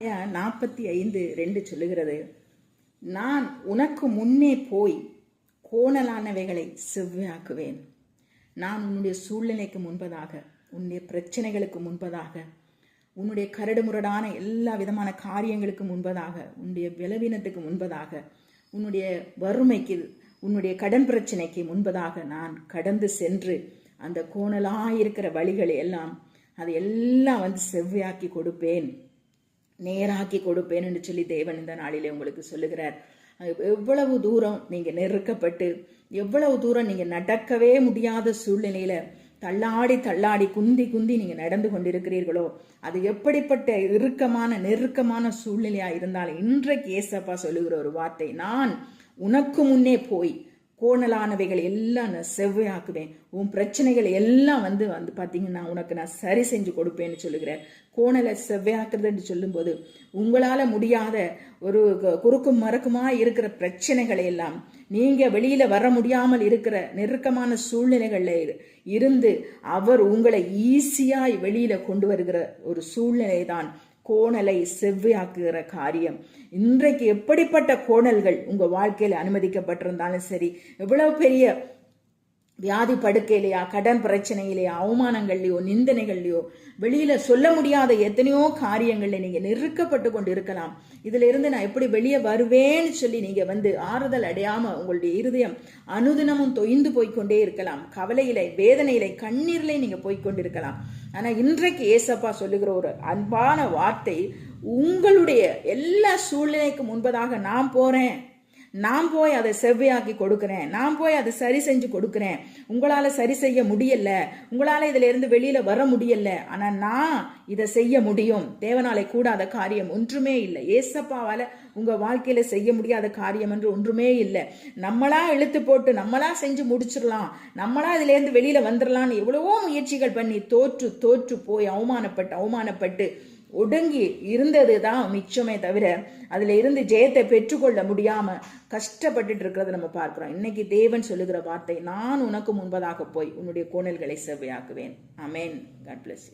45:2 சொல்லுகிறது, நான் உனக்கு முன்னே போய் கோணலானவைகளை செவ்வையாக்குவேன். நான் உன்னுடைய சூழ்நிலைக்கு முன்பதாக, உன்னுடைய பிரச்சனைகளுக்கு முன்பதாக, உன்னுடைய கரடுமுரடான எல்லா விதமான காரியங்களுக்கு முன்பதாக, உன்னுடைய பலவீனத்துக்கு முன்பதாக, உன்னுடைய வறுமைக்கு, உன்னுடைய கடன் பிரச்சனைக்கு முன்பதாக நான் கடந்து சென்று அந்த கோணலாயிருக்கிற வழிகளை எல்லாம் அதையெல்லாம் செவ்வையாக்கி கொடுப்பேன், நேராக்கி கொடுப்பேன் என்று சொல்லி தேவன் இந்த நாளிலே உங்களுக்கு சொல்லுகிறார். எவ்வளவு தூரம் நீங்க நெருக்கப்பட்டு, எவ்வளவு தூரம் நீங்க நடக்கவே முடியாத சூழ்நிலையில தள்ளாடி தள்ளாடி குந்தி குந்தி நீங்க நடந்து கொண்டிருக்கிறீர்களோ, அது எப்படிப்பட்ட நெருக்கமான சூழ்நிலையா இருந்தாலும் இன்றைக்கு ஏசப்பா சொல்லுகிற ஒரு வார்த்தை, நான் உனக்கு முன்னே போய் கோணலானவைகள் எல்லாம் நான் செவ்வையாக்குவேன். உன் பிரச்சனைகள் எல்லாம் பார்த்தீங்கன்னா உனக்கு நான் சரி செஞ்சு கொடுப்பேன்னு சொல்லுகிறேன். கோணலை செவ்வையாக்குறதுன்னு சொல்லும்போது உங்களால முடியாத ஒரு குறுக்கும் மறக்குமா இருக்கிற பிரச்சனைகளை எல்லாம், நீங்க வெளியில வர முடியாமல் இருக்கிற நெருக்கமான சூழ்நிலைகள்ல இருந்து அவர் உங்களை ஈஸியாய் வெளியில கொண்டு வருகிற ஒரு சூழ்நிலை தான் கோணலை செவ்வையாக்குகிற காரியம். இன்றைக்கு எப்படிப்பட்ட கோணல்கள் உங்க வாழ்க்கையில அனுமதிக்கப்பட்டிருந்தாலும் சரி, எவ்வளவு பெரிய வியாதி படுக்கையிலையா, கடன் பிரச்சனையிலையா, அவமானங்கள்லையோ, நிந்தனைகள்லையோ, வெளியில சொல்ல முடியாத எத்தனையோ காரியங்கள்ல நீங்க நெருக்கப்பட்டு கொண்டு இருக்கலாம். இதுல இருந்து நான் எப்படி வெளியே வருவேன்னு சொல்லி நீங்க ஆறுதல் அடையாம உங்களுடைய இருதயம் அனுதினமும் தொய்ந்து போய்கொண்டே இருக்கலாம். கவலையில, வேதனையில, கண்ணீர்ல நீங்க போய்கொண்டிருக்கலாம். ஆனா இன்றைக்கு ஏசப்பா சொல்லுகிற ஒரு அன்பான வார்த்தை, உங்களுடைய எல்லா சூழ்நிலைக்கு முன்பதாக நான் போறேன், நான் போய் அதை செவ்வையாக்கி கொடுக்கிறேன், நான் போய் அதை சரி செஞ்சு கொடுக்கிறேன். உங்களால சரி செய்ய முடியல, உங்களால இதுல இருந்து வெளியில வர முடியல, ஆனா நான் இதை செய்ய முடியும். தேவனாலே கூடாத காரியம் ஒன்றுமே இல்லை. ஏசப்பாவால உங்க வாழ்க்கையில செய்ய முடியாத காரியம் என்று ஒன்றுமே இல்லை. நம்மளா இழுத்து போட்டு நம்மளா செஞ்சு முடிச்சிடலாம், நம்மளா இதுல இருந்து வெளியில வந்துடலாம்னு எவ்வளவோ முயற்சிகள் பண்ணி தோற்று போய் அவமானப்பட்டு ஒடுங்கி இருந்தது தான் மிச்சமே தவிர அதுல இருந்து ஜெயத்தை பெற்றுக்கொள்ள முடியாம கஷ்டப்பட்டுட்டு இருக்கிறத நம்ம பார்க்கிறோம். இன்னைக்கு தேவன் சொல்லுகிற வார்த்தை, நான் உனக்கு முன்பதாக போய் உன்னுடைய கோணல்களை செவ்வையாக்குவேன். ஆமென். God bless you.